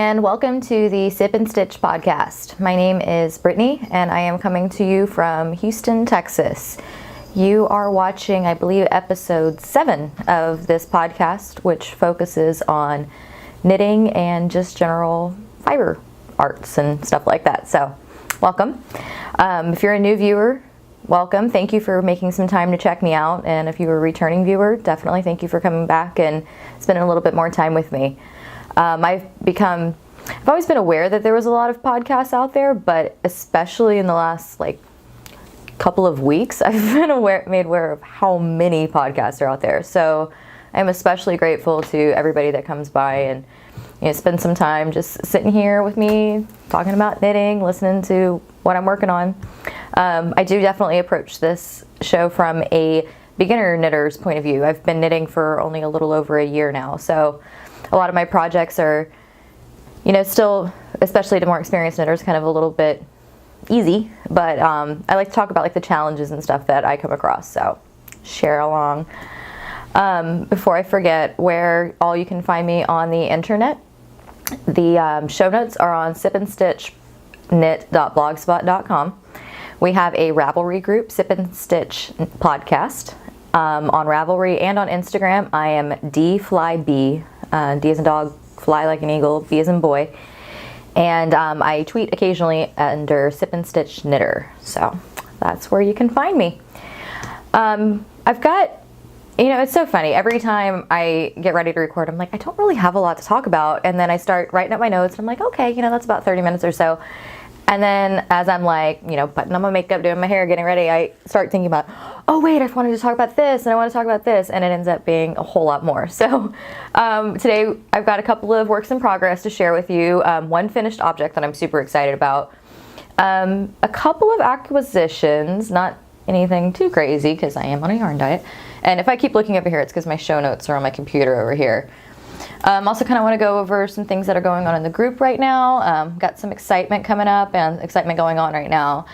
and welcome to the Sip and Stitch podcast. My name is Brittany, and I am coming to you from Houston, Texas. You are watching, I believe, episode 7 of this podcast, which focuses on knitting and just general fiber arts and stuff like that. So, welcome. If you're a new viewer, welcome. Thank you for making some time to check me out. And if you're a returning viewer, definitely thank you for coming back and spending a little bit more time with me. I've always been aware that there was a lot of podcasts out there, but especially in the last couple of weeks, I've been made aware of how many podcasts are out there. So I'm especially grateful to everybody that comes by and spend some time just sitting here with me, talking about knitting, listening to what I'm working on. I do definitely approach this show from a beginner knitter's point of view. I've been knitting for only a little over a year now, so a lot of my projects are, still, especially to more experienced knitters, kind of a little bit easy, but I like to talk about the challenges and stuff that I come across, so share along. Before I forget, where all you can find me on the internet, the show notes are on sipandstitchknit.blogspot.com. We have a Ravelry group, Sip and Stitch Podcast, on Ravelry, and on Instagram I am dflyb. D as in dog, fly like an eagle, B as in boy. And I tweet occasionally under Sip and Stitch Knitter. So that's where you can find me. I've got, it's so funny. Every time I get ready to record, I'm like, I don't really have a lot to talk about. And then I start writing up my notes. And I'm like, okay, that's about 30 minutes or so. And then as I'm putting on my makeup, doing my hair, getting ready, I start thinking about, oh wait, I wanted to talk about this and I want to talk about this, and it ends up being a whole lot more. So today I've got a couple of works in progress to share with you. One finished object that I'm super excited about. A couple of acquisitions, not anything too crazy because I am on a yarn diet. And if I keep looking over here, it's because my show notes are on my computer over here. Also kind of want to go over some things that are going on in the group right now. Got some excitement coming up and excitement going on right now.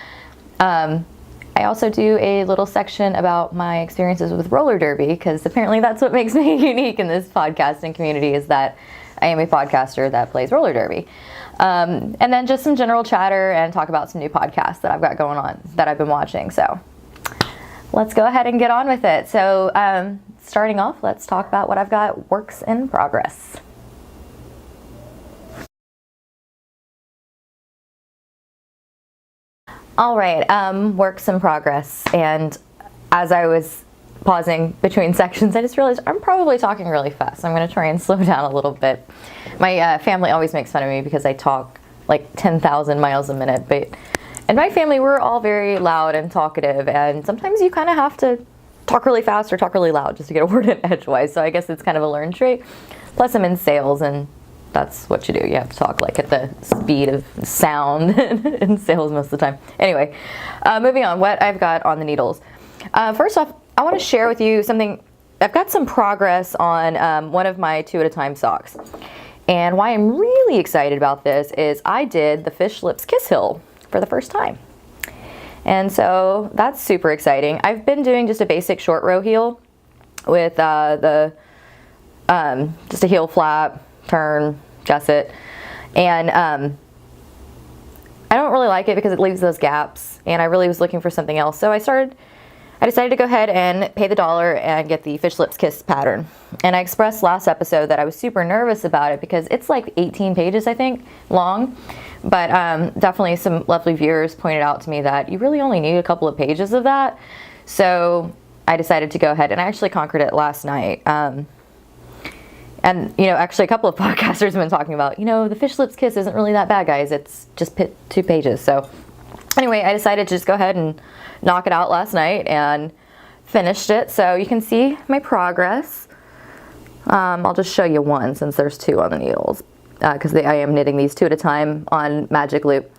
I also do a little section about my experiences with roller derby, because apparently that's what makes me unique in this podcasting community, is that I am a podcaster that plays roller derby. And then just some general chatter and talk about some new podcasts that I've got going on that I've been watching. So let's go ahead and get on with it. So starting off, let's talk about what I've got works in progress. All right, works in progress. And as I was pausing between sections, I just realized I'm probably talking really fast. I'm going to try and slow down a little bit. My family always makes fun of me because I talk 10,000 miles a minute. But in my family, we're all very loud and talkative, and sometimes you kind of have to talk really fast or talk really loud just to get a word in edgewise. So I guess it's kind of a learned trait. Plus, I'm in sales, and that's what you do. You have to talk at the speed of sound in sales most of the time. Anyway, moving on, what I've got on the needles. First off, I want to share with you something. I've got some progress on one of my 2 at a time socks. And why I'm really excited about this is I did the Fish Lips Kiss Hill for the first time. And so that's super exciting. I've been doing just a basic short row heel with just a heel flap, turn, gusset, and I don't really like it because it leaves those gaps, and I really was looking for something else. So I decided to go ahead and pay the $1 and get the Fish Lips Kiss pattern. And I expressed last episode that I was super nervous about it because it's 18 pages, I think, long. But definitely some lovely viewers pointed out to me that you really only need a couple of pages of that. So I decided to go ahead, and I actually conquered it last night. And, actually a couple of podcasters have been talking about, the Fish Lips Kiss isn't really that bad, guys. It's just 2 pages. So anyway, I decided to just go ahead and knock it out last night and finished it. So you can see my progress. I'll just show you one since there's 2 on the needles, because I am knitting these 2 at a time on Magic Loop.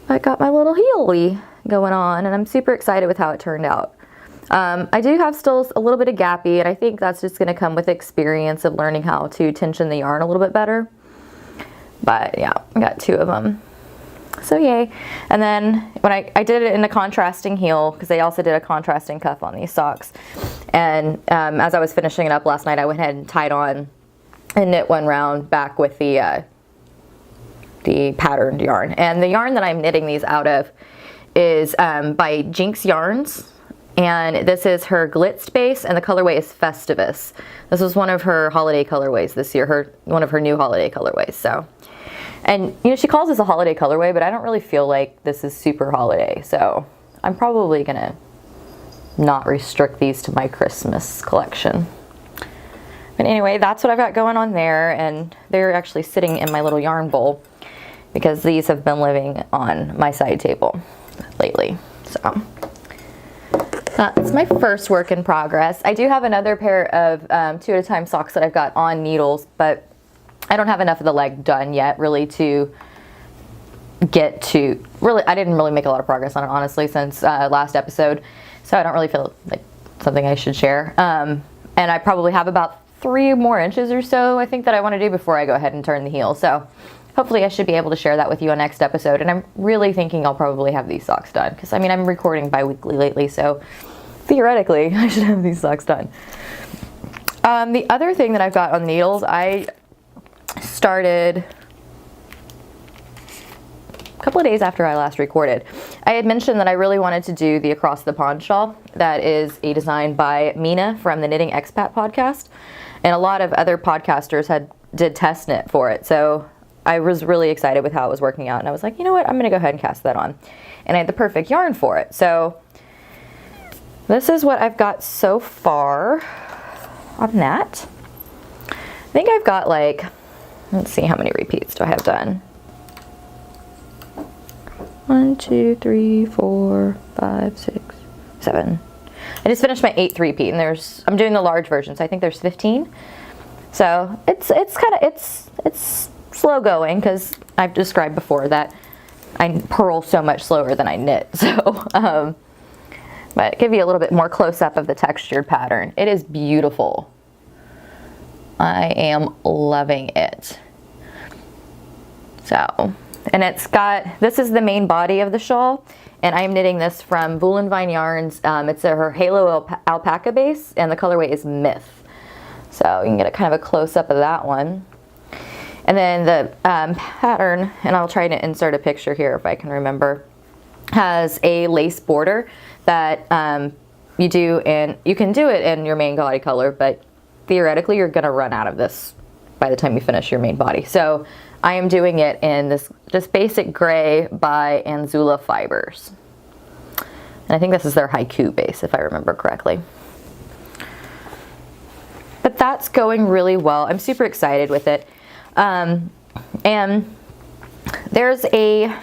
I got my little heely going on, and I'm super excited with how it turned out. I do have still a little bit of gappy, and I think that's just going to come with experience of learning how to tension the yarn a little bit better. But yeah, I got 2 of them. So yay. And then when I did it in a contrasting heel, because they also did a contrasting cuff on these socks. And as I was finishing it up last night, I went ahead and tied on and knit one round back with the the patterned yarn. And the yarn that I'm knitting these out of is by Jinx Yarns. And this is her Glitzed base, and the colorway is Festivus. This was one of her holiday colorways this year, one of her new holiday colorways. So, and you know, she calls this a holiday colorway, but I don't really feel like this is super holiday. So I'm probably gonna not restrict these to my Christmas collection. But anyway, that's what I've got going on there, and they're actually sitting in my little yarn bowl because these have been living on my side table lately. So that's my first work in progress. I do have another pair of 2 at a time socks that I've got on needles, but I don't have enough of the leg done yet really to get to, I didn't really make a lot of progress on it honestly since last episode, so I don't really feel like something I should share. And I probably have about 3 more inches or so I think that I want to do before I go ahead and turn the heel. So hopefully I should be able to share that with you on next episode. And I'm really thinking I'll probably have these socks done because I mean I'm recording bi-weekly lately, so theoretically I should have these socks done. The other thing that I've got on the needles, I started a couple of days after I last recorded. I had mentioned that I really wanted to do the Across the Pond shawl. That is a design by Mina from the Knitting Expat podcast. And a lot of other podcasters did test knit for it. So I was really excited with how it was working out, and I was like, you know what, I'm gonna go ahead and cast that on. And I had the perfect yarn for it. So this is what I've got so far on that. I think I've got like, let's see, how many repeats do I have done? 1, 2, 3, 4, 5, 6, 7. I just finished my 8th repeat, and I'm doing the large version, so I think there's 15. So it's slow going because I've described before that I purl so much slower than I knit. So, but give you a little bit more close up of the textured pattern. It is beautiful. I am loving it. So, and this is the main body of the shawl, and I'm knitting this from Vine Yarns. It's her Halo alpaca base, and the colorway is Myth. So you can get a kind of a close up of that one. And then the pattern, and I'll try to insert a picture here if I can remember, has a lace border that you can do it in your main body color, but theoretically you're gonna run out of this by the time you finish your main body. So I am doing it in this just basic gray by Anzula Fibers. And I think this is their haiku base, if I remember correctly. But that's going really well. I'm super excited with it. And there's I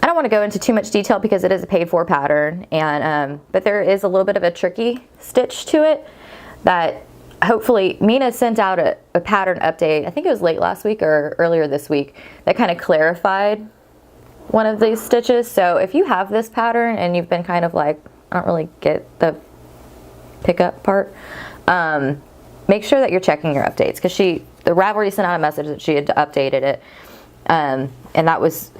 don't want to go into too much detail because it is a paid for pattern, and but there is a little bit of a tricky stitch to it that hopefully Mina sent out a pattern update. I think it was late last week or earlier this week that kind of clarified one of these stitches. So if you have this pattern and you've been kind of like, I don't really get the pickup part, make sure that you're checking your updates, because the Ravelry sent out a message that she had updated it, and that was,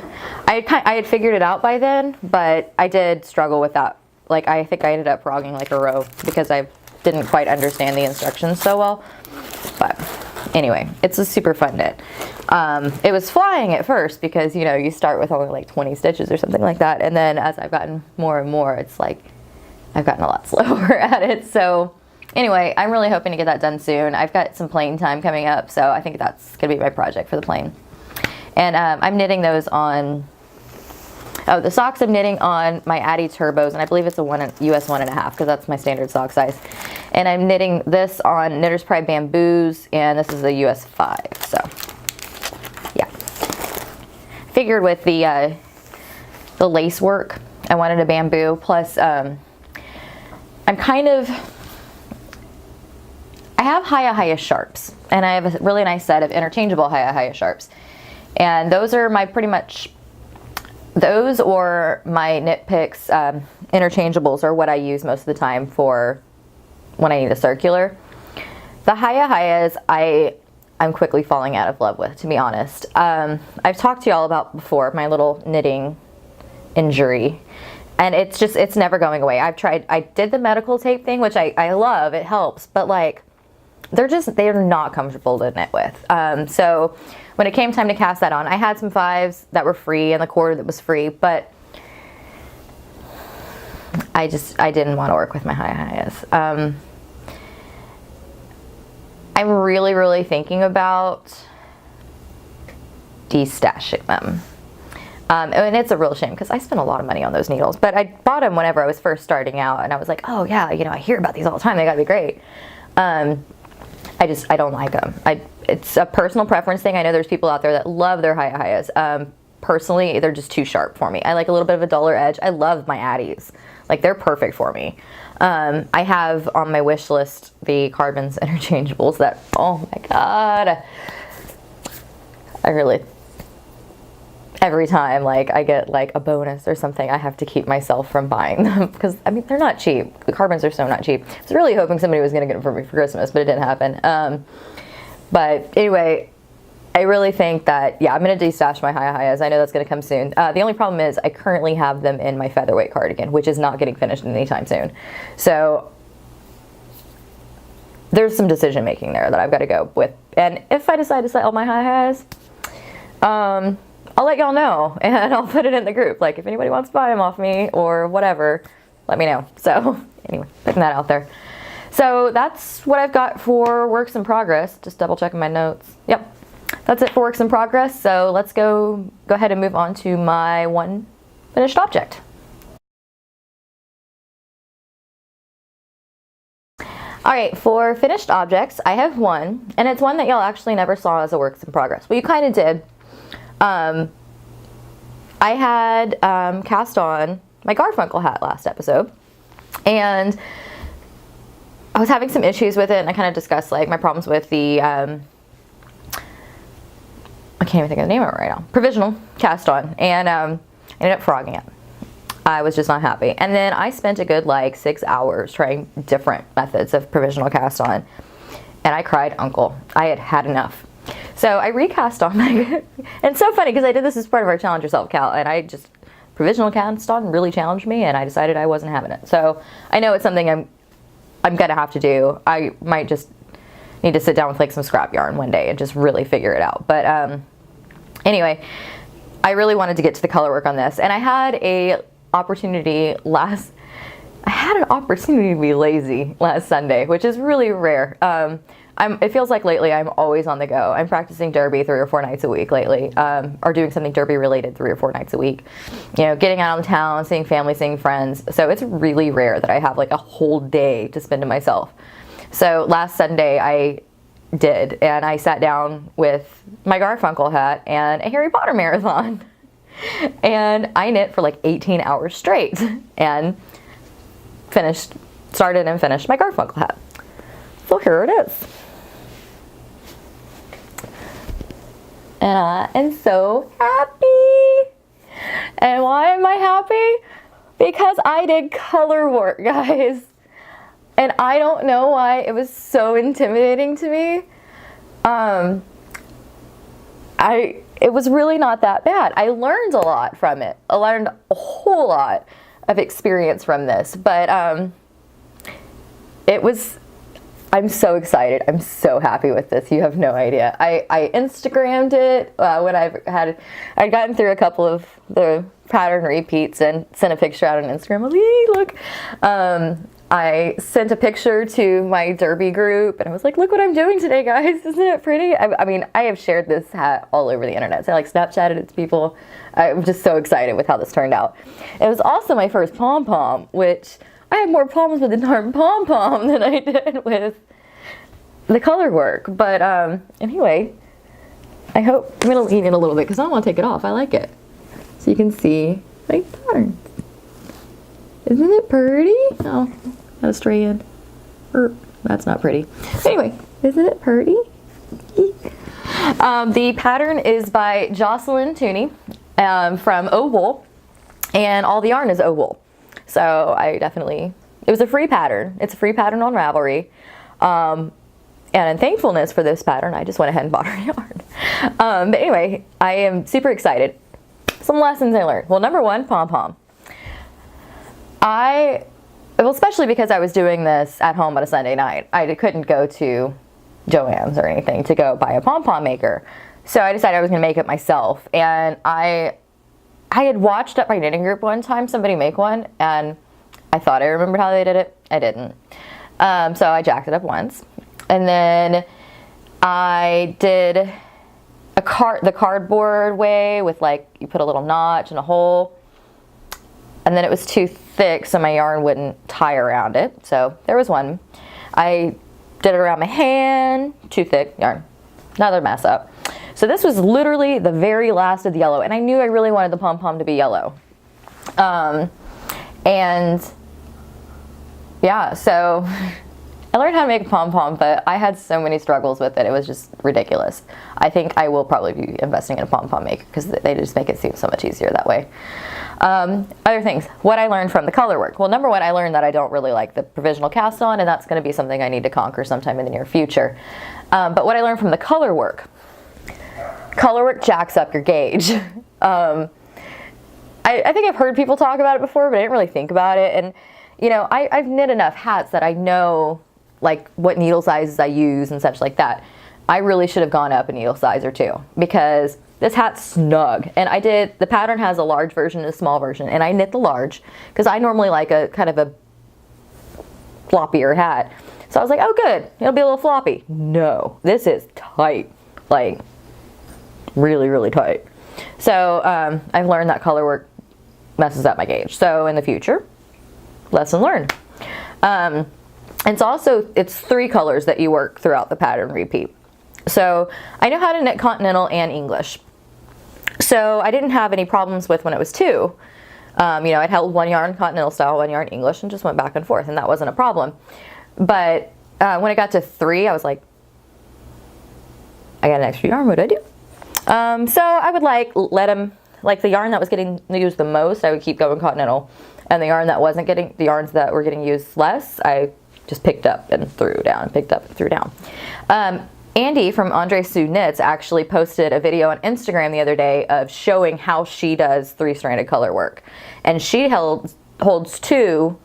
I had figured it out by then, but I did struggle with that. Like I think I ended up frogging like a row because I didn't quite understand the instructions so well. But anyway, it's a super fun knit. It was flying at first because you start with only like 20 stitches or something like that, and then as I've gotten more and more, it's like I've gotten a lot slower at it. So anyway, I'm really hoping to get that done soon. I've got some plane time coming up, so I think that's going to be my project for the plane. And I'm knitting those on, the socks I'm knitting on my Addy Turbos, and I believe it's a US 1.5 because that's my standard sock size. And I'm knitting this on Knitter's Pride Bamboos, and this is a US 5, so yeah. Figured with the lace work, I wanted a bamboo, plus I have Hiya Sharps, and I have a really nice set of interchangeable Hiya Sharps. And those are those or my Knit Picks interchangeables are what I use most of the time for when I need a circular. The Hiyas I'm quickly falling out of love with, to be honest. I've talked to y'all about before my little knitting injury, and it's never going away. I did the medical tape thing, which I love, it helps, but like they're not comfortable to knit with. So when it came time to cast that on, I had some 5s that were free and the quarter that was free, but I didn't want to work with my high-highs. I'm really, really thinking about destashing them. And it's a real shame because I spent a lot of money on those needles, but I bought them whenever I was first starting out, and I was like, oh yeah, you know, I hear about these all the time, they gotta be great. I don't like them. It's a personal preference thing. I know there's people out there that love their high-highs. Personally, they're just too sharp for me. I like a little bit of a duller edge. I love my Addies. Like, they're perfect for me. I have on my wish list the Carbons interchangeables that, oh my God. I really, every time like I get like a bonus or something, I have to keep myself from buying them because I mean, they're not cheap. The Carbons are so not cheap. I was really hoping somebody was going to get them for me for Christmas, but it didn't happen. But anyway, I really think that, yeah, I'm going to destash my high-highs. I know that's going to come soon. The only problem is I currently have them in my featherweight cardigan, which is not getting finished anytime soon. So there's some decision making there that I've got to go with. And if I decide to sell my high-highs, I'll let y'all know and I'll put it in the group. Like, if anybody wants to buy them off me or whatever, let me know. So anyway, putting that out there. So that's what I've got for works in progress. Just double checking my notes. Yep. That's it for works in progress. So let's go ahead and move on to my one finished object. All right, for finished objects, I have one, and it's one that y'all actually never saw as a works in progress. Well, you kind of did. I had cast on my Garfunkel hat last episode, and I was having some issues with it, and I kind of discussed like my problems with the I can't even think of the name of it right now. Provisional cast on, and ended up frogging it. I was just not happy. And then I spent a good like 6 hours trying different methods of provisional cast on, and I cried uncle. I had had enough. So I recast on my, and it's so funny because I did this as part of our Challenge Yourself, Cal, and I just, provisional cast on really challenged me, and I decided I wasn't having it. So I know it's something I'm gonna have to do. I might just need to sit down with like some scrap yarn one day and just really figure it out. But anyway, I really wanted to get to the color work on this, and I had an opportunity to be lazy last Sunday, which is really rare. It feels like lately I'm always on the go. I'm practicing derby 3 or 4 nights a week lately, or doing something derby related 3 or 4 nights a week. You know, getting out of town, seeing family, seeing friends. So it's really rare that I have like a whole day to spend to myself. So last Sunday I did, and I sat down with my Garfunkel hat and a Harry Potter marathon. And I knit for like 18 hours straight and started and finished my Garfunkel hat. So here it is. And I am so happy. And why am I happy? Because I did color work, guys. And I don't know why it was so intimidating to me. It was really not that bad. I learned a lot from it. I learned a whole lot of experience from this, but I'm so excited. I'm so happy with this. You have no idea. I Instagrammed it when I'd gotten through a couple of the pattern repeats and sent a picture out on Instagram. I was like, hey, look. I sent a picture to my derby group, and I was like, look what I'm doing today, guys. Isn't it pretty? I mean, I have shared this hat all over the internet. So I like Snapchatted it to people. I'm just so excited with how this turned out. It was also my first pom-pom, which I had more problems with the darn pom-pom than I did with the color work. But anyway, I'm going to lean in a little bit because I don't want to take it off. I like it. So you can see my pattern. Isn't it pretty? Oh, got a stray end. That's not pretty. Anyway, isn't it pretty? The pattern is by Jocelyn Tooney from O Wool, and all the yarn is O Wool. So it was a free pattern. It's a free pattern on Ravelry. And in thankfulness for this pattern, I just went ahead and bought her yarn. But anyway, I am super excited. Some lessons I learned. Well, number one, pom-pom. Especially because I was doing this at home on a Sunday night, I couldn't go to Joann's or anything to go buy a pom-pom maker. So I decided I was going to make it myself. And I had watched at my knitting group one time somebody make one, and I thought I remembered how they did it. I didn't. So I jacked it up once. And then I did the cardboard way with, like, you put a little notch and a hole. And then it was too thick, so my yarn wouldn't tie around it. So there was one. I did it around my hand, too thick yarn. Another mess up. So this was literally the very last of the yellow, and I knew I really wanted the pom-pom to be yellow. And yeah, so I learned how to make a pom-pom, but I had so many struggles with it. It was just ridiculous. I think I will probably be investing in a pom-pom maker because they just make it seem so much easier that way. Other things, what I learned from the color work. Well, number one, I learned that I don't really like the provisional cast on, and that's going to be something I need to conquer sometime in the near future. But what I learned from the color work jacks up your gauge. I think I've heard people talk about it before, but I didn't really think about it. And, you know, I've knit enough hats that I know, like, what needle sizes I use and such like that. I really should have gone up a needle size or two because this hat's snug. And the pattern has a large version and a small version, and I knit the large because I normally like a kind of a floppier hat. So I was like, oh good, it'll be a little floppy. No, this is tight, like really, really tight. So I've learned that color work messes up my gauge. So in the future, lesson learned. And it's 3 colors that you work throughout the pattern repeat. So I know how to knit continental and English. So I didn't have any problems with when it was 2. You know, I'd held one yarn continental style, one yarn English, and just went back and forth, and that wasn't a problem. But when it got to 3, I was like, I got an extra yarn, what do I do? So I would let them, like the yarn that was getting used the most, I would keep going continental. And the yarn that wasn't getting, the yarns that were getting used less, I just picked up and threw down, picked up and threw down. Andy from Andre Sue Knits actually posted a video on Instagram the other day of showing how she does 3-stranded color work. And she holds 2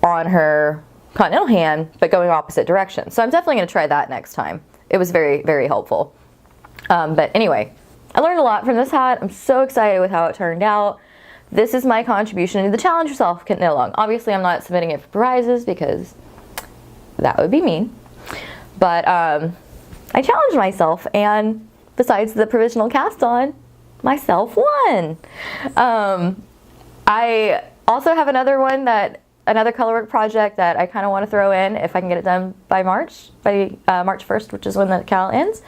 on her continental hand, but going opposite directions. So I'm definitely going to try that next time. It was very, very helpful. But anyway, I learned a lot from this hat. I'm so excited with how it turned out. This is my contribution to the Challenge Yourself Knit Along. Obviously, I'm not submitting it for prizes because that would be mean. But I challenged myself, and besides the provisional cast on, myself won. I also have another colorwork project that I kind of want to throw in if I can get it done by March 1st, which is when the cal ends.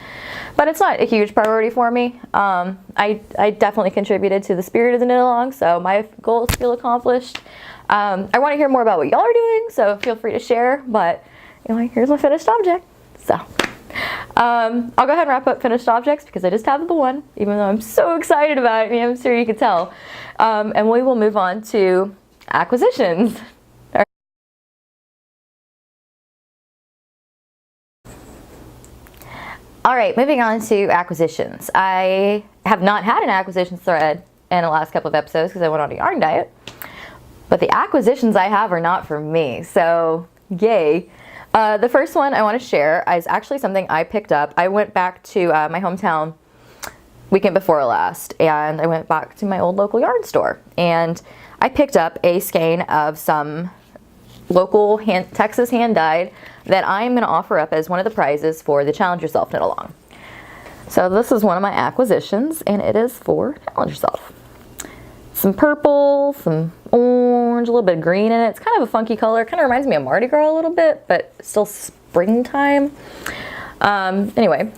But it's not a huge priority for me. I definitely contributed to the spirit of the knit along, so my goals feel accomplished. I want to hear more about what y'all are doing, so feel free to share. But here's my finished object. So I'll go ahead and wrap up finished objects because I just have the one, even though I'm so excited about it. I'm sure you can tell. And we will move on to acquisitions. All right, moving on to acquisitions. I have not had an acquisitions thread in the last couple of episodes because I went on a yarn diet. But the acquisitions I have are not for me, so yay. The first one I want to share is actually something I picked up. I went back to my hometown weekend before last, and I went back to my old local yarn store, and I picked up a skein of some local Texas hand-dyed that I'm going to offer up as one of the prizes for the Challenge Yourself Knit Along. So this is one of my acquisitions, and it is for Challenge Yourself. Some purple, some orange, a little bit of green in it. It's kind of a funky color. Kind of reminds me of Mardi Gras a little bit, but still springtime. Anyway,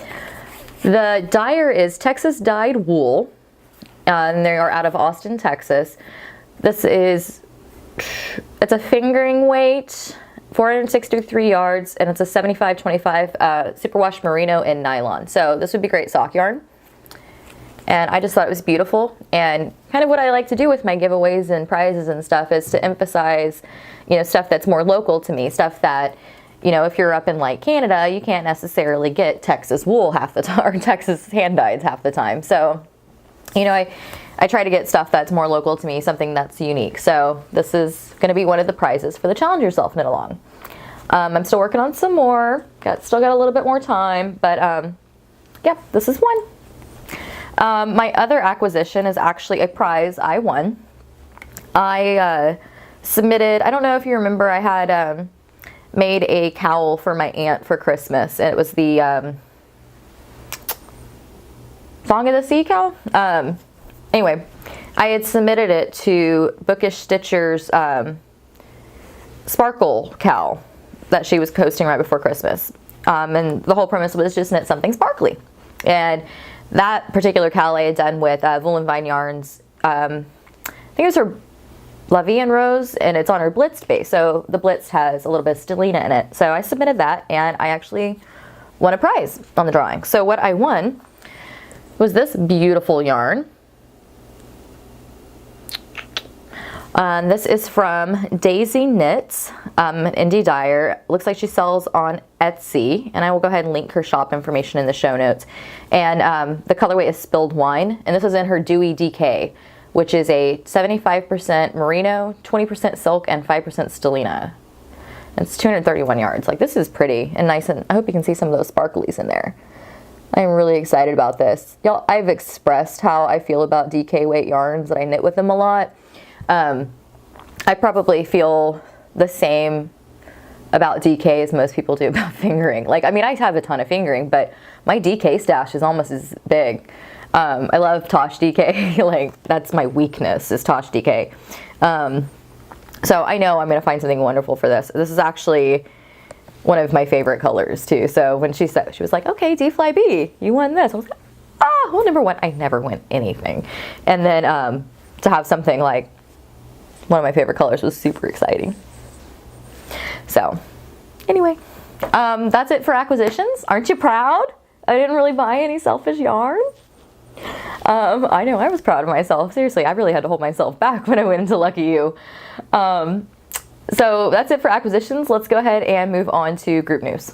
the dyer is Texas Dyed Wool, and they are out of Austin, Texas. It's a fingering weight, 463 yards, and it's a 75-25 superwash merino in nylon. So this would be great sock yarn. And I just thought it was beautiful, and kind of what I like to do with my giveaways and prizes and stuff is to emphasize, stuff that's more local to me, stuff that, if you're up in like Canada, you can't necessarily get Texas wool half the time, or Texas hand-dyed half the time. So, I try to get stuff that's more local to me, something that's unique. So this is going to be one of the prizes for the Challenge Yourself Knit Along. I'm still working on some more. Still got a little bit more time, but yeah, this is one. My other acquisition is actually a prize I won. I submitted, I don't know if you remember, I had made a cowl for my aunt for Christmas, and it was the Song of the Sea cowl. Anyway, I had submitted it to Bookish Stitcher's sparkle cowl that she was posting right before Christmas. And the whole premise was just knit something sparkly. And that particular cowl I had done with Wool and Vine Yarns. I think it was her Lavian Rose, and it's on her blitzed base. So the blitzed has a little bit of stellina in it. So I submitted that, and I actually won a prize on the drawing. So what I won was this beautiful yarn. This is from Daisy Knits, an indie dyer. Looks like she sells on Etsy, and I will go ahead and link her shop information in the show notes. And the colorway is Spilled Wine, and this is in her Dewy DK, which is a 75% merino, 20% silk, and 5% stellina. It's 231 yards. Like, this is pretty and nice, and I hope you can see some of those sparklies in there. I'm really excited about this. Y'all, I've expressed how I feel about DK weight yarns, that I knit with them a lot. I probably feel the same about DK as most people do about fingering. Like, I mean, I have a ton of fingering, but my DK stash is almost as big. I love Tosh DK. Like, that's my weakness, is Tosh DK. So I know I'm going to find something wonderful for this. This is actually one of my favorite colors too. So when she said, she was like, okay, dflyb, you won this. I was like, well, number one, I never win anything. And then to have something like one of my favorite colors was super exciting. So anyway, that's it for acquisitions. Aren't you proud? I didn't really buy any selfish yarn. I know I was proud of myself. Seriously, I really had to hold myself back when I went into Lucky You. So that's it for acquisitions. Let's go ahead and move on to group news.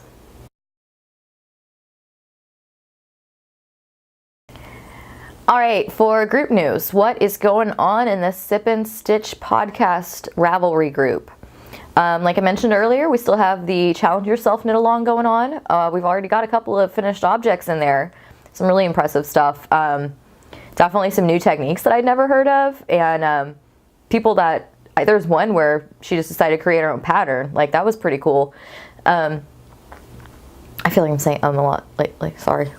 All right, for group news, what is going on in the Sip and Stitch podcast Ravelry group? Like I mentioned earlier, we still have the Challenge Yourself knit along going on. We've already got a couple of finished objects in there. Some really impressive stuff. Definitely some new techniques that I'd never heard of, and people that, there's one where she just decided to create her own pattern. Like, that was pretty cool. I feel like I'm saying a lot lately, sorry.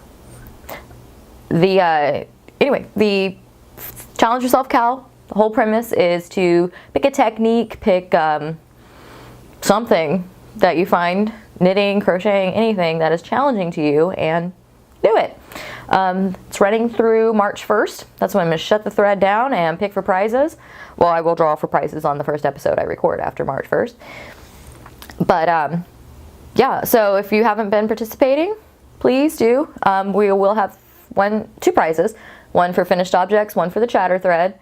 Anyway, the Challenge Yourself cowl, the whole premise is to pick a technique, pick something that you find knitting, crocheting, anything that is challenging to you, and do it. It's running through March 1st. That's when I'm going to shut the thread down and pick for prizes. Well, I will draw for prizes on the first episode I record after March 1st. But yeah, so if you haven't been participating, please do. We will have two prizes. One for finished objects, one for the chatter thread.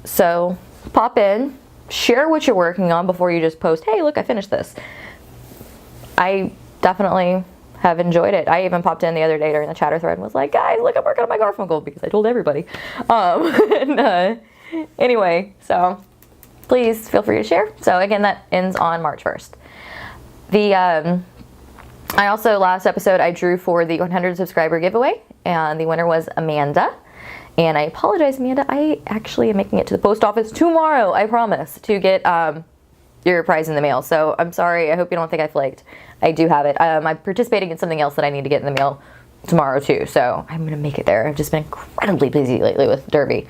So pop in, share what you're working on before you just post, hey, look, I finished this. I definitely have enjoyed it. I even popped in the other day during the chatter thread and was like, guys, look, I'm working on my Garfunkel, because I told everybody. Anyway, so please feel free to share. So again, that ends on March 1st. I also, last episode, I drew for the 100 subscriber giveaway, and the winner was Amanda. And I apologize, Amanda, I actually am making it to the post office tomorrow, I promise, to get your prize in the mail. So I'm sorry, I hope you don't think I flaked. I do have it. I'm participating in something else that I need to get in the mail tomorrow too, so I'm gonna make it there. I've just been incredibly busy lately with Derby.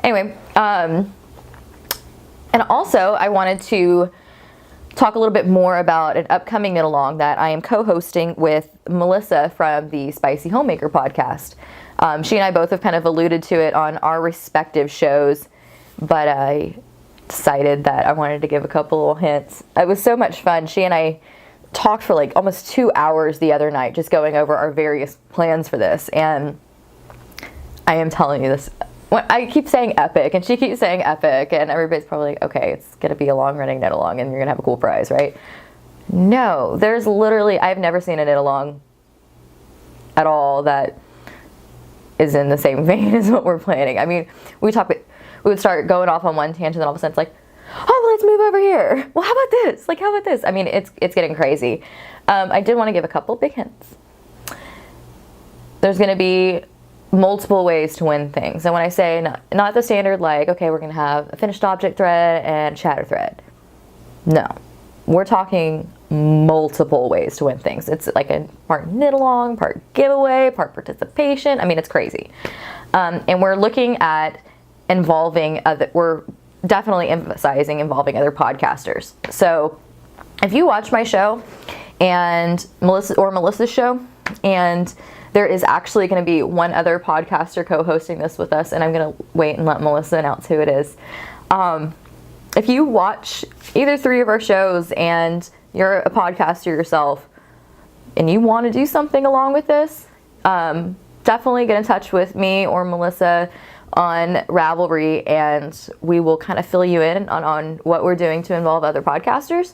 Anyway, and also I wanted to talk a little bit more about an upcoming knit along that I am co-hosting with Melissa from the Spicy Homemaker podcast. She and I both have kind of alluded to it on our respective shows, but I decided that I wanted to give a couple little hints. It was so much fun. She and I talked for like almost 2 hours the other night, just going over our various plans for this, and I am telling you this, I keep saying epic, and she keeps saying epic, and everybody's probably like, okay, it's gonna be a long-running knit along, and you're gonna have a cool prize, right? No, there's literally, I've never seen a knit along at all that is in the same vein as what we're planning. I mean, we would start going off on one tangent, and all of a sudden it's like, oh, well, let's move over here. Well, how about this? Like, how about this? I mean, it's getting crazy. I did want to give a couple big hints. there's going to be multiple ways to win things. And when I say not the standard, like, okay, we're going to have a finished object thread and chatter thread. No, we're talking multiple ways to win things. It's like a part knit along, part giveaway, part participation. I mean, it's crazy. And we're looking at we're definitely emphasizing involving other podcasters. So if you watch my show and Melissa's show, and there is actually going to be one other podcaster co-hosting this with us, and I'm going to wait and let Melissa announce who it is. If you watch either 3 of our shows and you're a podcaster yourself and you want to do something along with this, definitely get in touch with me or Melissa on Ravelry, and we will kind of fill you in on what we're doing to involve other podcasters.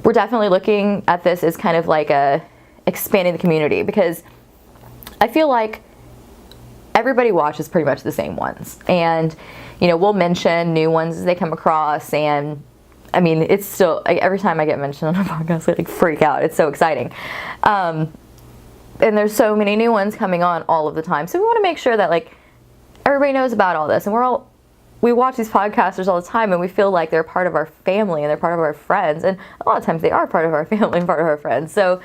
We're definitely looking at this as kind of like expanding the community, because I feel like everybody watches pretty much the same ones, and we'll mention new ones as they come across. And I mean, it's still, every time I get mentioned on a podcast, I like freak out. It's so exciting. And there's so many new ones coming on all of the time, so we want to make sure that like everybody knows about all this, and we watch these podcasters all the time, and we feel like they're part of our family and they're part of our friends, and a lot of times they are part of our family and part of our friends. So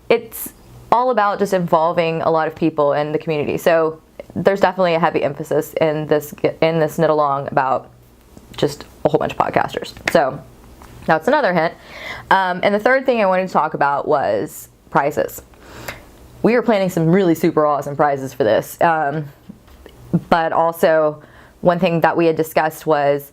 it's all about just involving a lot of people in the community. So there's definitely a heavy emphasis in this knit along about just a whole bunch of podcasters. So that's another hint. And the third thing I wanted to talk about was prizes. We are planning some really super awesome prizes for this. But also, one thing that we had discussed was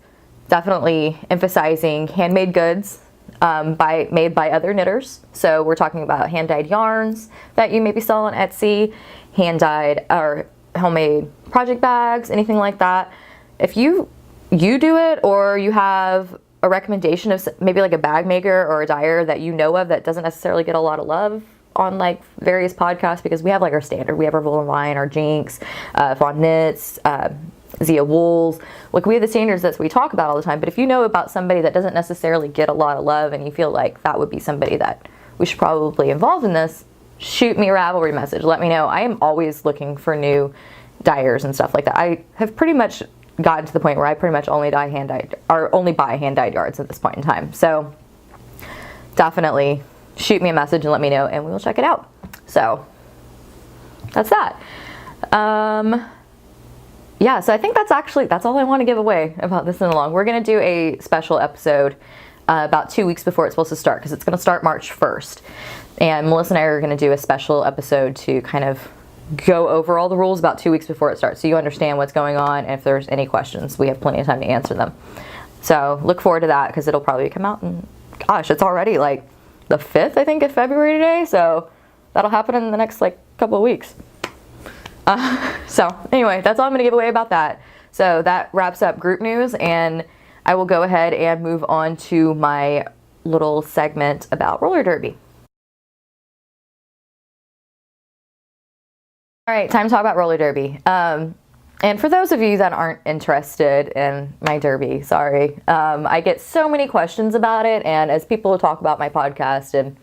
definitely emphasizing handmade goods made by other knitters. So we're talking about hand-dyed yarns that you maybe sell on Etsy, hand-dyed or homemade project bags, anything like that. If you do it, or you have a recommendation of maybe like a bag maker or a dyer that you know of that doesn't necessarily get a lot of love on like various podcasts, because we have like our standard, we have our Wool and Vine, our Jinx, Fawn Knits, Zia Wools. Like, we have the standards that we talk about all the time. But if you know about somebody that doesn't necessarily get a lot of love, and you feel like that would be somebody that we should probably involve in this, shoot me a Ravelry message. Let me know. I am always looking for new dyers and stuff like that. I have pretty much gotten to the point where I pretty much only buy hand-dyed yards at this point in time. So definitely shoot me a message and let me know, and we will check it out. So that's that. Yeah, so I think that's all I want to give away about this knit along. We're going to do a special episode about 2 weeks before it's supposed to start, because it's going to start March 1st. And Melissa and I are going to do a special episode to kind of go over all the rules about 2 weeks before it starts, so you understand what's going on, and if there's any questions, we have plenty of time to answer them. So look forward to that, because it'll probably come out, and gosh, it's already like the 5th, I think, of February today, so that'll happen in the next like couple of weeks. So anyway, that's all I'm going to give away about that. So that wraps up group news, and I will go ahead and move on to my little segment about roller derby. All right, time to talk about roller derby. And for those of you that aren't interested in my derby, sorry, I get so many questions about it, and as people talk about my podcast and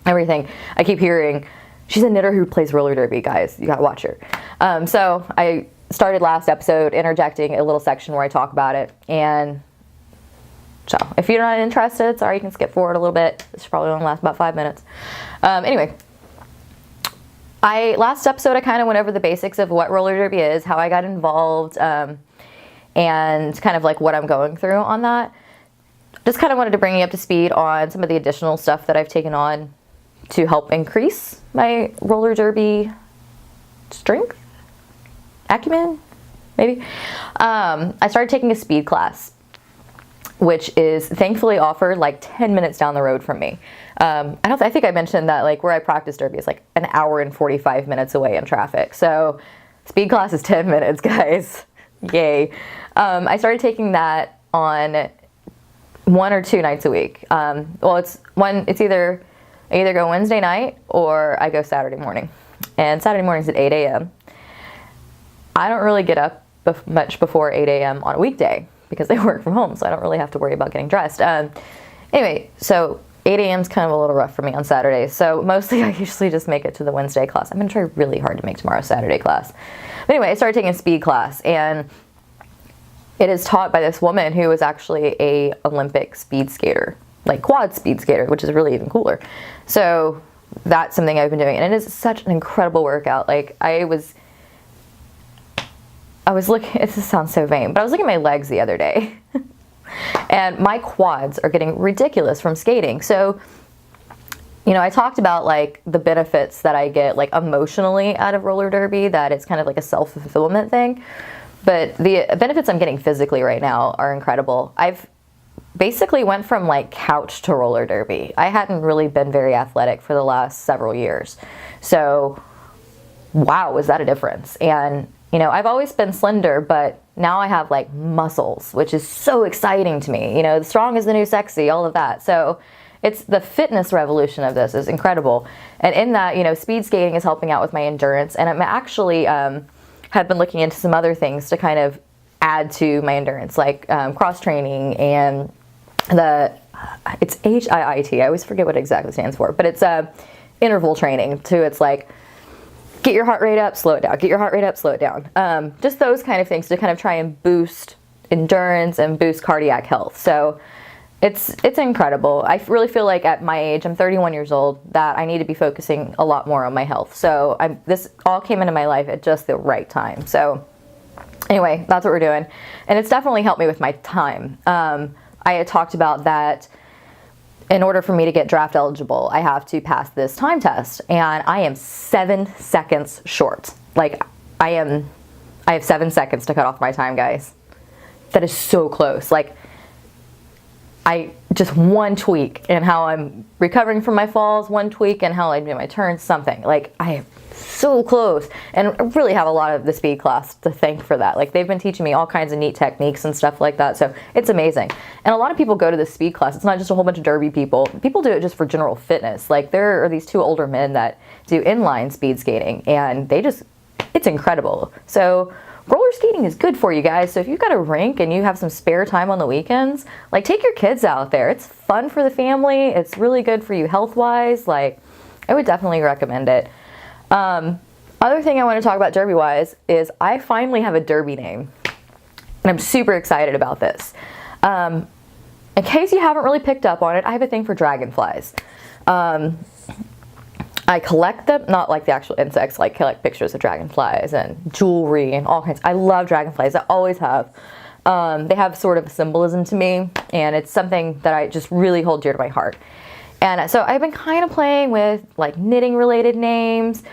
everything, I keep hearing, she's a knitter who plays roller derby, guys, you gotta watch her. So I started last episode interjecting a little section where I talk about it, and so if you're not interested, sorry, you can skip forward a little bit. This probably only last about 5 minutes. Anyway. Last episode I kind of went over the basics of what roller derby is, how I got involved, and kind of like what I'm going through on that. Just kind of wanted to bring you up to speed on some of the additional stuff that I've taken on to help increase my roller derby strength, acumen, maybe. I started taking a speed class, which is thankfully offered like 10 minutes down the road from me. I think I mentioned that like where I practice derby is like an hour and 45 minutes away in traffic. So speed class is 10 minutes, guys. Yay. I started taking that on 1 or 2 nights a week. Well, it's either I either go Wednesday night or I go Saturday morning. And Saturday morning's at 8 a.m. I don't really get up much before 8 a.m. on a weekday because I work from home, so I don't really have to worry about getting dressed. Anyway, so 8 a.m. is kind of a little rough for me on Saturdays. So mostly I usually just make it to the Wednesday class. I'm going to try really hard to make tomorrow's Saturday class. But anyway, I started taking a speed class, and it is taught by this woman who was actually a Olympic speed skater, like quad speed skater, which is really even cooler. So that's something I've been doing, and it is such an incredible workout. Like I was looking, this sounds so vain, but I was looking at my legs the other day and my quads are getting ridiculous from skating. So, you know, I talked about like the benefits that I get like emotionally out of roller derby, that it's kind of like a self-fulfillment thing. But the benefits I'm getting physically right now are incredible. I've basically went from like couch to roller derby. I hadn't really been very athletic for the last several years. So, wow, was that a difference? And, you know, I've always been slender, but now I have like muscles, which is so exciting to me. You know, the strong is the new sexy, all of that. So it's the fitness revolution of this is incredible. And in that, you know, speed skating is helping out with my endurance. And I'm actually have been looking into some other things to kind of add to my endurance, like cross training and it's HIIT. I always forget what it exactly stands for, but it's interval training too. It's like, get your heart rate up, slow it down. Get your heart rate up, slow it down. Just those kind of things to kind of try and boost endurance and boost cardiac health. So it's incredible. I really feel like at my age, I'm 31 years old, that I need to be focusing a lot more on my health. So this all came into my life at just the right time. So anyway, that's what we're doing. And it's definitely helped me with my time. I had talked about that in order for me to get draft eligible, I have to pass this time test, and I am 7 seconds short. Like I have 7 seconds to cut off my time, guys. That is so close. Like just one tweak in how I'm recovering from my falls, one tweak in how I do my turns, something. Like I am so close, and I really have a lot of the speed class to thank for that. Like they've been teaching me all kinds of neat techniques and stuff like that, so it's amazing. And a lot of people go to the speed class. It's not just a whole bunch of derby people. People do it just for general fitness. Like there are these two older men that do inline speed skating, and it's incredible. So roller skating is good for you guys. So if you've got a rink and you have some spare time on the weekends, like take your kids out there. It's fun for the family. It's really good for you health-wise. Like I would definitely recommend it. Other thing I want to talk about derby-wise is I finally have a derby name, and I'm super excited about this. In case you haven't really picked up on it, I have a thing for dragonflies. I collect them, not like the actual insects, like collect pictures of dragonflies and jewelry and all kinds. I love dragonflies. I always have. They have sort of a symbolism to me, and it's something that I just really hold dear to my heart. And so I've been kind of playing with like knitting related names,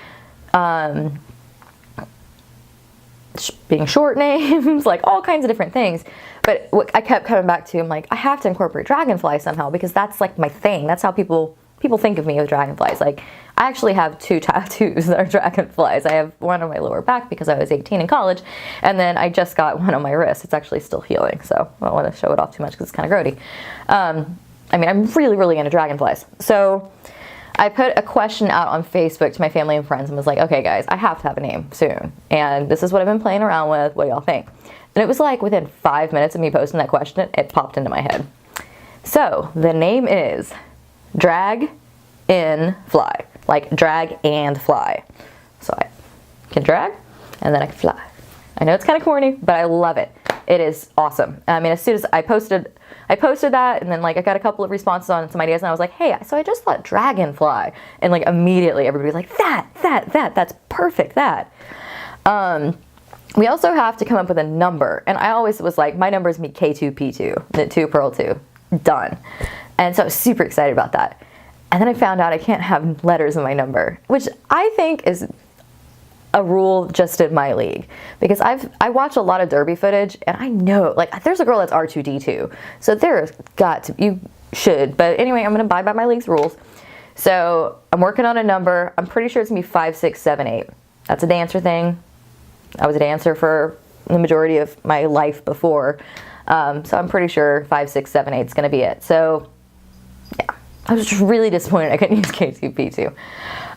being short names, like all kinds of different things. But what I kept coming back to, I'm like, I have to incorporate dragonfly somehow, because that's like my thing. That's how people think of me with dragonflies. Like I actually have 2 tattoos that are dragonflies. I have one on my lower back because I was 18 in college, and then I just got one on my wrist. It's actually still healing, so I don't want to show it off too much because it's kind of grody. I mean, I'm really, really into dragonflies. So I put a question out on Facebook to my family and friends and was like, okay guys, I have to have a name soon. And this is what I've been playing around with. What do y'all think? And it was like within 5 minutes of me posting that question, it popped into my head. So the name is Drag in Fly. Like drag and fly. So I can drag and then I can fly. I know it's kind of corny, but I love it. It is awesome. I mean, as soon as I posted that, and then like I got a couple of responses on some ideas, and I was like, hey, so I just thought dragonfly, and like immediately everybody's like, that's perfect, that. We also have to come up with a number, and I always was like, my number is K2P2, knit 2, purl 2, done. And so I was super excited about that. And then I found out I can't have letters in my number, which I think is a rule just in my league, because I watch a lot of derby footage, and I know like there's a girl that's R2D2, so there's got to, you should, but anyway, I'm gonna abide by my league's rules. So I'm working on a number. I'm pretty sure it's gonna be 5, 6, 7, 8. That's a dancer thing. I was a dancer for the majority of my life before, so I'm pretty sure 5, 6, 7, 8 is gonna be it. So yeah, I was just really disappointed I couldn't use K2P2.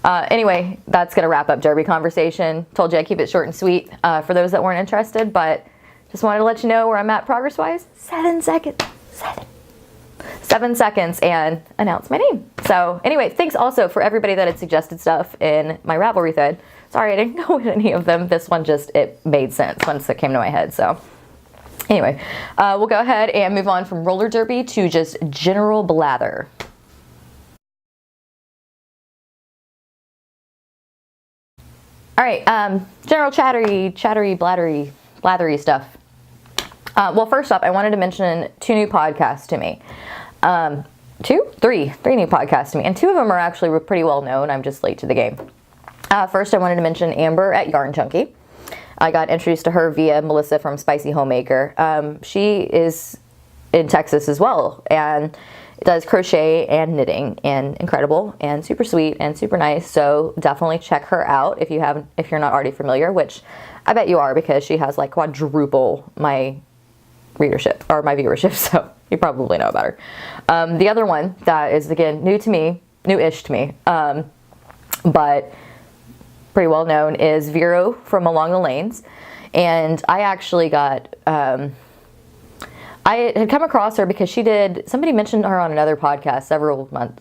Anyway, that's going to wrap up derby conversation. Told you I'd keep it short and sweet for those that weren't interested, but just wanted to let you know where I'm at progress-wise. 7 seconds. 7 7 seconds and announce my name. So anyway, thanks also for everybody that had suggested stuff in my Ravelry thread. Sorry I didn't go with any of them. This one just, it made sense once it came to my head. So anyway, we'll go ahead and move on from roller derby to just general blather. All right, general chattery, blathery stuff. Well, first off, I wanted to mention 2 new podcasts to me. Three new podcasts to me, and 2 of them are actually pretty well known. I'm just late to the game. First, I wanted to mention Amber at Yarn Chunky. I got introduced to her via Melissa from Spicy Homemaker. She is in Texas as well, and does crochet and knitting, and incredible and super sweet and super nice. So definitely check her out if you're not already familiar, which I bet you are, because she has like quadruple my readership or my viewership, so you probably know about her. The other one that is, again, newish to me, but pretty well known, is Vero from Along the Lanes. And I actually got, I had come across her because somebody mentioned her on another podcast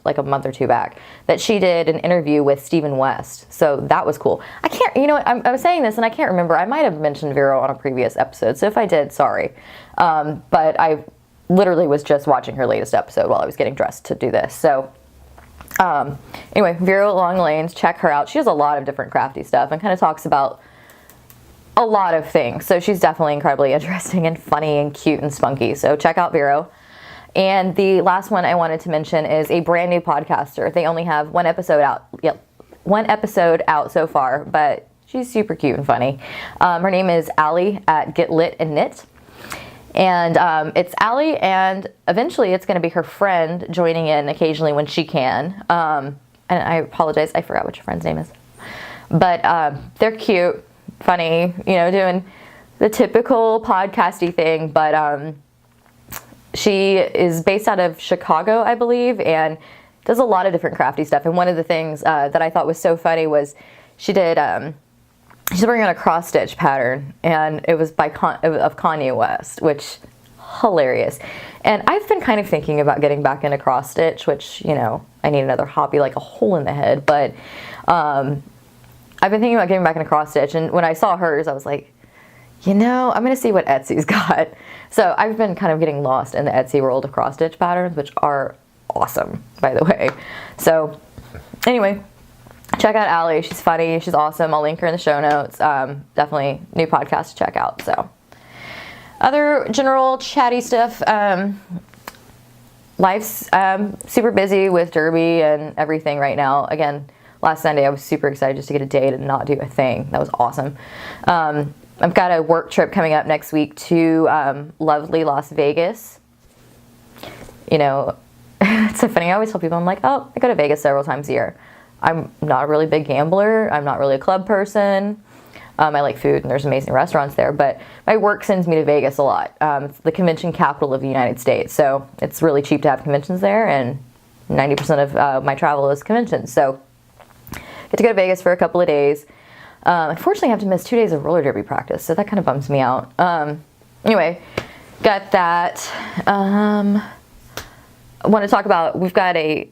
like a month or 2 back, that she did an interview with Stephen West. So that was cool. I can't, you know what, I'm saying this and I can't remember. I might have mentioned Vero on a previous episode. So if I did, sorry. But I literally was just watching her latest episode while I was getting dressed to do this. So anyway, Vero Along the Lanes, check her out. She has a lot of different crafty stuff and kind of talks about a lot of things. So she's definitely incredibly interesting and funny and cute and spunky. So check out Vero. And the last one I wanted to mention is a brand new podcaster. They only have 1 episode out. Yep, 1 episode out so far, but she's super cute and funny. Her name is Allie at Get Lit and Knit. And it's Allie, and eventually it's going to be her friend joining in occasionally when she can. And I apologize, I forgot what your friend's name is. But they're cute, funny, you know, doing the typical podcasty thing. But she is based out of Chicago, I believe, and does a lot of different crafty stuff. And one of the things that I thought was so funny was she's working on a cross stitch pattern, and it was of Kanye West, which hilarious. And I've been kind of thinking about getting back into cross stitch, which, you know, I need another hobby, like a hole in the head. But I've been thinking about getting back into cross stitch, and when I saw hers, I was like, you know, I'm gonna see what Etsy's got. So I've been kind of getting lost in the Etsy world of cross stitch patterns, which are awesome, by the way. So anyway, check out Allie. She's funny. She's awesome. I'll link her in the show notes. Definitely new podcast to check out. So other general chatty stuff. Life's super busy with Derby and everything right now. Again, last Sunday I was super excited just to get a day to not do a thing. That was awesome. I've got a work trip coming up next week to lovely Las Vegas. You know, it's so funny. I always tell people, I'm like, oh, I go to Vegas several times a year. I'm not a really big gambler. I'm not really a club person. I like food, and there's amazing restaurants there, but my work sends me to Vegas a lot. It's the convention capital of the United States, so it's really cheap to have conventions there, and 90% of my travel is conventions. So get to go to Vegas for a couple of days. Unfortunately, I have to miss 2 days of roller derby practice, so that kind of bums me out. Anyway, got that. I want to talk about, we've got a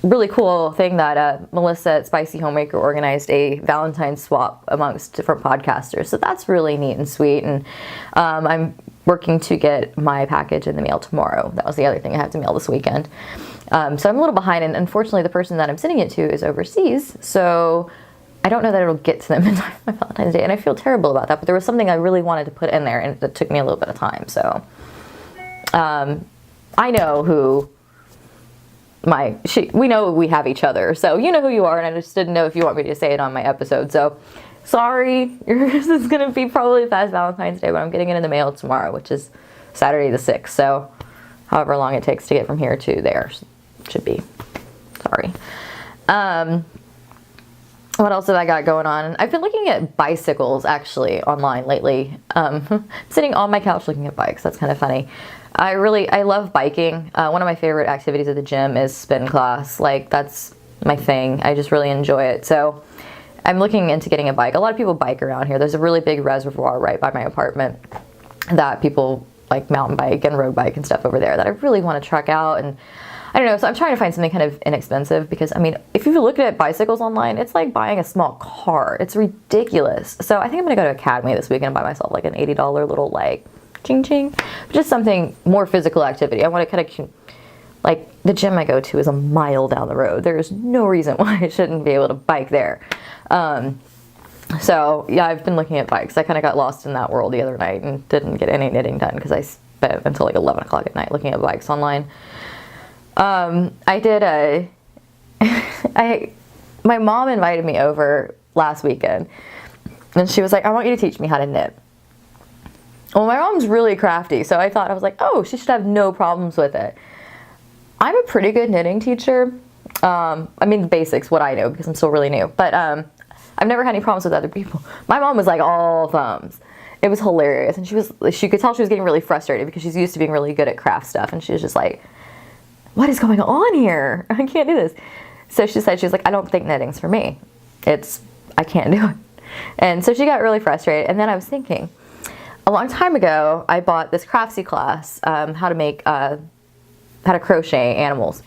really cool thing that Melissa at Spicy Homemaker organized, a Valentine's swap amongst different podcasters. So that's really neat and sweet. And I'm working to get my package in the mail tomorrow. That was the other thing I had to mail this weekend. So I'm a little behind, and unfortunately the person that I'm sending it to is overseas. So I don't know that it'll get to them in time for my Valentine's Day, and I feel terrible about that, but there was something I really wanted to put in there, and it took me a little bit of time. So I know who we know we have each other, so you know who you are, and I just didn't know if you want me to say it on my episode. So sorry, yours is gonna be probably past Valentine's Day, but I'm getting it in the mail tomorrow, which is Saturday the 6th. So however long it takes to get from here to there should be. Sorry. What else have I got going on? I've been looking at bicycles actually online lately. Sitting on my couch looking at bikes. That's kind of funny. I love biking. One of my favorite activities at the gym is spin class. Like, that's my thing. I just really enjoy it. So I'm looking into getting a bike. A lot of people bike around here. There's a really big reservoir right by my apartment that people like mountain bike and road bike and stuff over there that I really want to check out. And I don't know, so I'm trying to find something kind of inexpensive, because I mean, if you look at bicycles online, it's like buying a small car. It's ridiculous. So I think I'm gonna go to Academy this weekend and buy myself like an $80 little like ching ching, just something more physical activity. I want to kind of, like, the gym I go to is a mile down the road. There's no reason why I shouldn't be able to bike there. So yeah, I've been looking at bikes. I kind of got lost in that world the other night and didn't get any knitting done because I spent until like 11 o'clock at night looking at bikes online. I did my mom invited me over last weekend, and she was like, I want you to teach me how to knit. Well, my mom's really crafty, so I was like, oh, she should have no problems with it. I'm a pretty good knitting teacher. I mean, the basics, what I know, because I'm still really new. But I've never had any problems with other people. My mom was like all thumbs. It was hilarious, and she could tell she was getting really frustrated because she's used to being really good at craft stuff, and she was just like, what is going on here? I can't do this. So she said, she's like, I don't think knitting's for me. I can't do it. And so she got really frustrated, and then I was thinking, a long time ago, I bought this Craftsy class, how to crochet animals.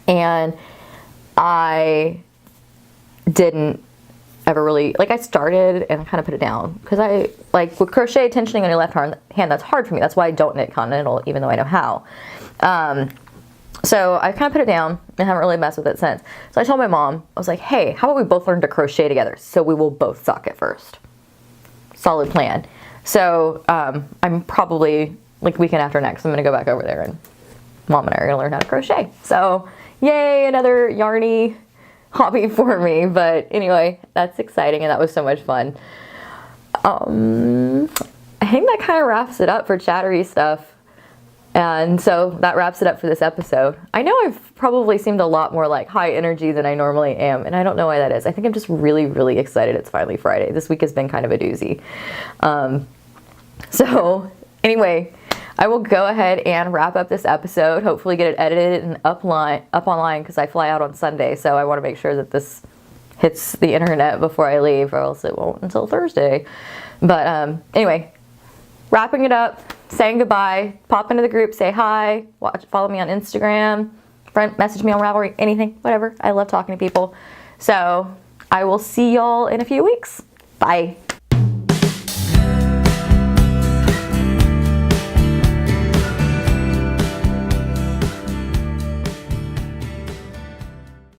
And I didn't ever really, like, I started and I kind of put it down. Because with crochet, tensioning on your left hand, that's hard for me. That's why I don't knit continental, even though I know how. So I kind of put it down and haven't really messed with it since. So I told my mom, I was like, hey, how about we both learn to crochet together so we will both suck at first. Solid plan. So I'm probably, like, weekend after next, I'm going to go back over there, and Mom and I are going to learn how to crochet. So yay, another yarny hobby for me. But anyway, that's exciting, and that was so much fun. I think that kind of wraps it up for chattery stuff. And so that wraps it up for this episode. I know I've probably seemed a lot more like high energy than I normally am, and I don't know why that is. I think I'm just really, really excited it's finally Friday. This week has been kind of a doozy. So anyway, I will go ahead and wrap up this episode, hopefully get it edited and up online, because I fly out on Sunday, so I want to make sure that this hits the internet before I leave, or else it won't until Thursday. But anyway, wrapping it up, saying goodbye, pop into the group, say hi, follow me on Instagram, message me on Ravelry, anything, whatever. I love talking to people. So I will see y'all in a few weeks. Bye.